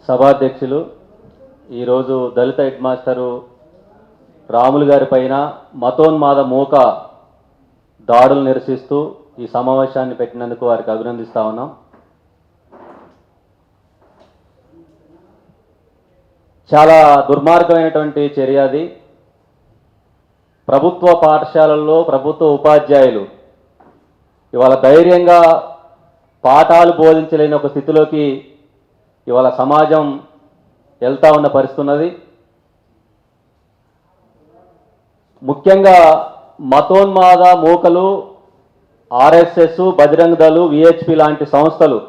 సభాధ్యక్షులు ఈరోజు దళిత head master Ramulu గారి పైన మతోన్మాద మూక దాడులు నిరసిస్తూ ఈ సమావేశాన్ని పెట్టినందుకు వారికి అభినందిస్తా ఉన్నాం. చాలా దుర్మార్గమైనటువంటి చర్య అది. ప్రభుత్వ పాఠశాలల్లో ప్రభుత్వ ఉపాధ్యాయులు ఇవాళ ధైర్యంగా పాఠాలు బోధించలేని ఒక స్థితిలోకి ఇవాళ సమాజం వెళ్తా ఉన్న పరిస్థితి ఉన్నది. ముఖ్యంగా మతోన్మాద మూకలు ఆర్ఎస్ఎస్, బజరంగ్ దళ్, విహెచ్పి లాంటి సంస్థలు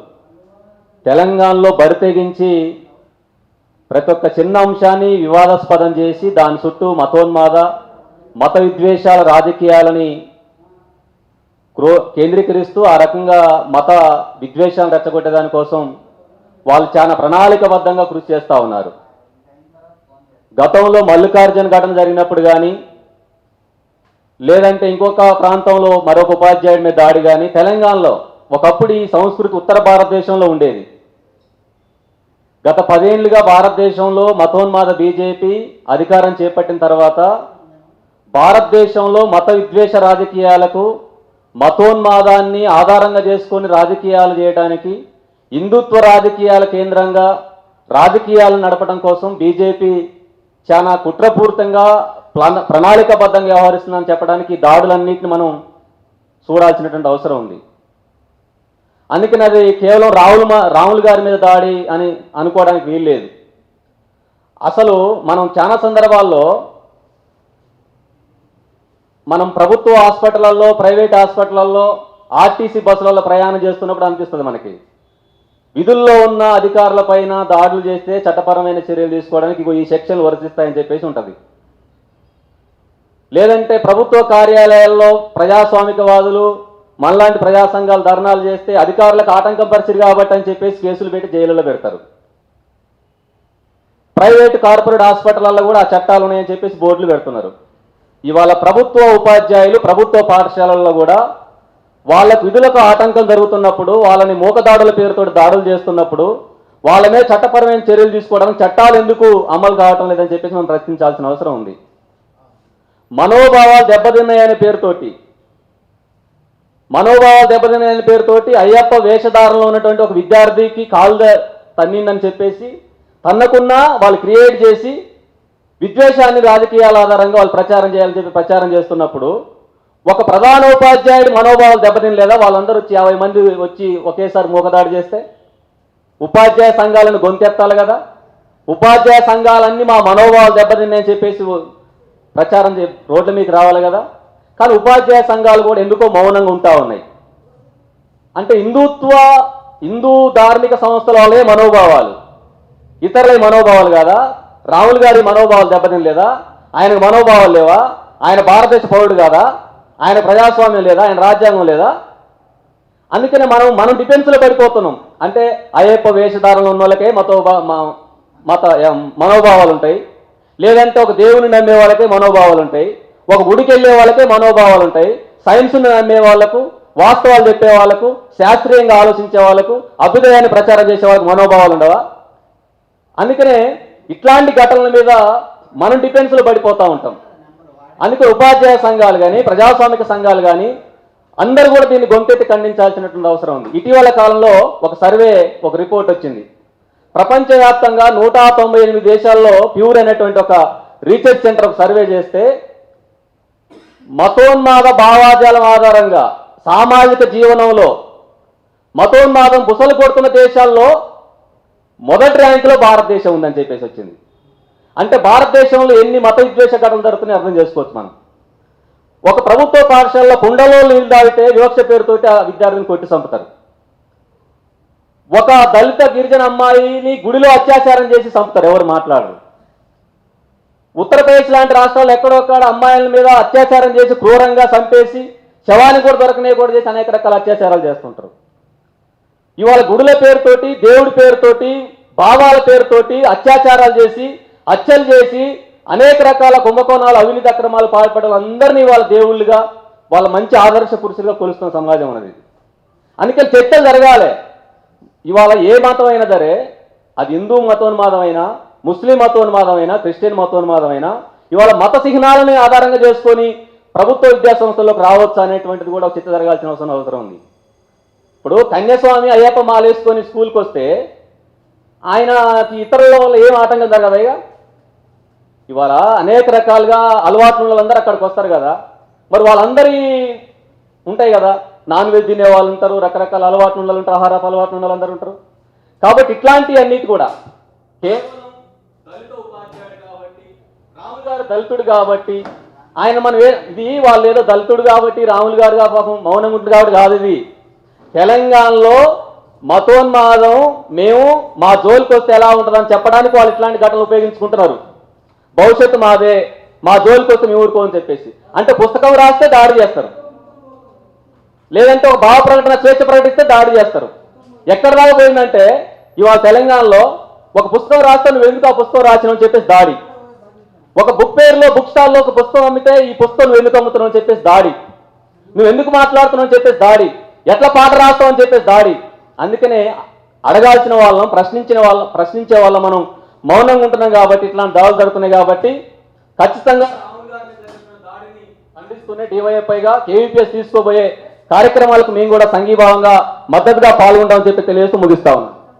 తెలంగాణలో బరితెగించి ప్రతి ఒక్క చిన్న అంశాన్ని వివాదాస్పదం చేసి దాని చుట్టూ మతోన్మాద మత విద్వేషాల రాజకీయాలని కేంద్రీకరిస్తూ ఆ రకంగా మత విద్వేషాలను రెచ్చగొట్టేదాని కోసం వాళ్ళు చాలా ప్రణాళికబద్ధంగా కృషి చేస్తూ ఉన్నారు. గతంలో మల్లికార్జున ఘటన జరిగినప్పుడు కానీ లేదంటే ఇంకొక ప్రాంతంలో మరొక ఉపాధ్యాయుడి మీద దాడి కానీ తెలంగాణలో ఒకప్పుడు ఈ సంస్కృతి ఉత్తర భారతదేశంలో ఉండేది. గత 10 ఏళ్లుగా భారతదేశంలో మతోన్మాద బీజేపీ అధికారం చేపట్టిన తర్వాత భారతదేశంలో మత విద్వేష రాజకీయాలకు మతోన్మాదాన్ని ఆధారంగా చేసుకొని రాజకీయాలు చేయడానికి హిందుత్వ రాజకీయాల కేంద్రంగా రాజకీయాలను నడపడం కోసం బీజేపీ చాలా కుట్రపూరితంగా ప్రణాళికబద్ధంగా వ్యవహరిస్తుందని చెప్పడానికి దాడులన్నింటిని మనం చూడాల్సినటువంటి అవసరం ఉంది. అందుకని అది కేవలం రాములు గారి మీద దాడి అని అనుకోవడానికి వీల్లేదు. అసలు మనం చాలా సందర్భాల్లో మనం ప్రభుత్వ హాస్పిటళ్లలో, ప్రైవేట్ హాస్పిటళ్లలో, ఆర్టీసీ బస్సులలో ప్రయాణం చేస్తున్నప్పుడు అనిపిస్తుంది మనకి విధుల్లో ఉన్న అధికారుల పైన దాడులు చేస్తే చట్టపరమైన చర్యలు తీసుకోవడానికి ఈ సెక్షన్లు వర్తిస్తాయని చెప్పేసి ఉంటుంది. లేదంటే ప్రభుత్వ కార్యాలయాల్లో ప్రజాస్వామికవాదులు మనలాంటి ప్రజా సంఘాలు ధర్నాలు చేస్తే అధికారులకు ఆటంకం పరిస్థితి కాబట్టి అని చెప్పేసి కేసులు పెట్టి జైలులో పెడతారు. ప్రైవేటు కార్పొరేట్ హాస్పిటల్లో కూడా ఆ చట్టాలు ఉన్నాయని చెప్పేసి బోర్డులు పెడుతున్నారు. ఇవాళ ప్రభుత్వ ఉపాధ్యాయులు ప్రభుత్వ పాఠశాలల్లో కూడా వాళ్ళకు విధులకు ఆటంకం జరుగుతున్నప్పుడు, వాళ్ళని మూకదాడుల పేరుతో దాడులు చేస్తున్నప్పుడు వాళ్ళ మీద చట్టపరమైన చర్యలు తీసుకోవడానికి చట్టాలు ఎందుకు అమలు కావటం లేదని చెప్పేసి మనం ప్రశ్నించాల్సిన అవసరం ఉంది. మనోభావాలు దెబ్బతిన్నాయనే పేరుతోటి అయ్యప్ప వేషధారంలో ఉన్నటువంటి ఒక విద్యార్థికి కాలు తన్నిందని చెప్పేసి తన్నకున్నా వాళ్ళు క్రియేట్ చేసి విద్వేషాన్ని రాజకీయాల ఆధారంగా వాళ్ళు ప్రచారం చేయాలని చెప్పి ప్రచారం చేస్తున్నప్పుడు ఒక ప్రధానోపాధ్యాయుడి మనోభావాలు దెబ్బతినలేదా? వాళ్ళందరూ వచ్చి 50 మంది వచ్చి ఒకేసారి మూకదాడి చేస్తే ఉపాధ్యాయ సంఘాలను గొంతెత్తాలి కదా. ఉపాధ్యాయ సంఘాలన్నీ మా మనోభావాలు దెబ్బతిన్నాయని చెప్పేసి ప్రచారం రోడ్ల మీకు రావాలి కదా. కానీ ఉపాధ్యాయ సంఘాలు కూడా ఎందుకో మౌనంగా ఉంటా ఉన్నాయి. అంటే హిందూ ధార్మిక సంస్థల వాళ్ళే మనోభావాలు, ఇతరుల మనోభావాలు కాదా? రాములు గారి మనోభావాలు దెబ్బతినలేదా? ఆయనకు మనోభావాలు లేవా? ఆయన భారతదేశ పౌరుడు కాదా? ఆయన ప్రజాస్వామ్యం లేదా? ఆయన రాజ్యాంగం లేదా? అందుకనే మనం డిఫెన్స్లో పడిపోతున్నాం. అంటే అయ్యప్ప వేషధారంలో ఉన్న వాళ్ళకే మత మనోభావాలు ఉంటాయి, లేదంటే ఒక దేవుని నమ్మే వాళ్ళకే మనోభావాలు ఉంటాయి, ఒక గుడికి వెళ్ళే వాళ్ళకే మనోభావాలు ఉంటాయి, సైన్స్ను నమ్మే వాళ్లకు, వాస్తవాలు చెప్పే వాళ్లకు, శాస్త్రీయంగా ఆలోచించే వాళ్లకు, అభ్యుదయాన్ని ప్రచారం చేసే వాళ్ళకు మనోభావాలు ఉండవా? అందుకనే ఇట్లాంటి ఘటనల మీద మనం డిఫెన్స్లో పడిపోతూ ఉంటాం. అందుకే ఉపాధ్యాయ సంఘాలు కానీ ప్రజాస్వామిక సంఘాలు కానీ అందరూ కూడా దీన్ని గొంతెత్తి ఖండించాల్సినటువంటి అవసరం ఉంది. ఇటీవల కాలంలో ఒక రిపోర్ట్ వచ్చింది. ప్రపంచవ్యాప్తంగా 198 దేశాల్లో ప్యూర్ అనేటువంటి ఒక రీసెర్చ్ సెంటర్ ఒక సర్వే చేస్తే మతోన్మాద భావాజాలం ఆధారంగా సామాజిక జీవనంలో మతోన్మాదం బుసలు కొడుతున్న దేశాల్లో మొదటి ర్యాంకులో భారతదేశం ఉందని చెప్పేసి వచ్చింది. అంటే భారతదేశంలో ఎన్ని మత విద్వేష ఘటనలు జరుగుతున్నాయో అర్థం చేసుకోవచ్చు మనం. ఒక ప్రభుత్వ పాఠశాలలో కుండలో నీళ్ళు తాగితే వివక్ష పేరుతోటి ఆ విద్యార్థిని కొట్టి చంపుతారు. ఒక దళిత గిరిజన అమ్మాయిని గుడిలో అత్యాచారం చేసి చంపుతారు, ఎవరు మాట్లాడరు. ఉత్తరప్రదేశ్ లాంటి రాష్ట్రాల్లో ఎక్కడొక్కడ అమ్మాయిల మీద అత్యాచారం చేసి క్రూరంగా చంపేసి శవాన్ని కూడా దొరకనే కూడా చేసి అనేక రకాల అత్యాచారాలు చేస్తుంటారు. ఇవాళ గుడుల పేరుతోటి, దేవుడి పేరుతోటి, భావాల పేరుతోటి అత్యాచారాలు చేసి, హత్యలు చేసి అనేక రకాల కుంభకోణాలు, అవినీతి అక్రమాలు పాల్పడే అందరినీ వాళ్ళ దేవుళ్ళుగా, వాళ్ళ మంచి ఆదర్శ పురుషులుగా కొలుస్తున్న సమాజం అనేది. అందుకని చర్చలు జరగాలి. ఇవాళ ఏ మతం అయినా సరే అది హిందూ మతోన్మాదమైనా, ముస్లిం మతోన్మాదమైనా, క్రిస్టియన్ మతోన్మాదమైనా ఇవాళ మత చిహ్నాలని ఆధారంగా చేసుకొని ప్రభుత్వ విద్యా సంస్థల్లోకి రావచ్చు అనేటువంటిది కూడా చర్చ జరగాల్సిన అవసరం ఉంది. ఇప్పుడు కన్యాస్వామి అయ్యప్ప మాలేసుకొని స్కూల్కి వస్తే ఆయనకి ఇతరుల వల్ల ఏం ఆటంకం జరగదయ్యా? ఇవాళ అనేక రకాలుగా అలవాట్లు వాళ్ళందరూ అక్కడికి వస్తారు కదా, మరి వాళ్ళందరి ఉంటాయి కదా, నాన్ వెజ్ తినే వాళ్ళు ఉంటారు, రకరకాల అలవాట్లు ఉన్న వాళ్ళు ఉంటారు, ఆహారపు అలవాట్లు ఉన్న వాళ్ళందరూ ఉంటారు. కాబట్టి ఇట్లాంటి అన్నిటి కూడా కేవలం దళిత ఉపాధ్యాయుడు కాబట్టి, రాములు గారు దళితుడు కాబట్టి ఆయన మనం ఇది వాళ్ళు ఏదో దళితుడు కాబట్టి రాములు గారు పాపం మౌనం ఉంటుంది కాబట్టి కాదు. ఇది తెలంగాణలో మతోన్మాదం మేము మా జోలికి వస్తే ఎలా ఉంటుందని చెప్పడానికి వాళ్ళు ఇట్లాంటి ఘటనలు ఉపయోగించుకుంటున్నారు. భవిష్యత్తు మాదే, మా జోలికి వస్తే మేము ఊరుకోమని చెప్పేసి. అంటే పుస్తకం రాస్తే దాడి చేస్తారు, లేదంటే ఒక భావ ప్రకటన స్వేచ్ఛ ప్రకటిస్తే దాడి చేస్తారు. ఎక్కడ రాకపోయిందంటే ఇవాళ తెలంగాణలో ఒక పుస్తకం రాస్తే నువ్వు ఎందుకు ఆ పుస్తకం రాసినావు చెప్పేసి దాడి, ఒక బుక్ పేరులో బుక్ స్టాల్లో ఒక పుస్తకం అమ్మితే ఈ పుస్తకం నువ్వు ఎందుకు అమ్ముతున్నావు అని చెప్పేసి దాడి, నువ్వు ఎందుకు మాట్లాడుతున్నావు అని చెప్పేసి దాడి, ఎట్లా పాట రాస్తావు అని చెప్పేసి దాడి. అందుకనే అడగాల్సిన వాళ్ళం, ప్రశ్నించే వాళ్ళం మనం మౌనంగా ఉంటున్నాం కాబట్టి ఇట్లాంటి దాడులు జరుగుతున్నాయి. కాబట్టి ఖచ్చితంగా దాడిని ఖండిస్తూనే డివైఎఫ్ఐగా కేవీపీఎస్ తీసుకోబోయే కార్యక్రమాలకు మేము కూడా సంఘీభావంగా మద్దతుగా పాల్గొంటామని చెప్పి తెలియజేస్తూ ముగిస్తా ఉన్నాం.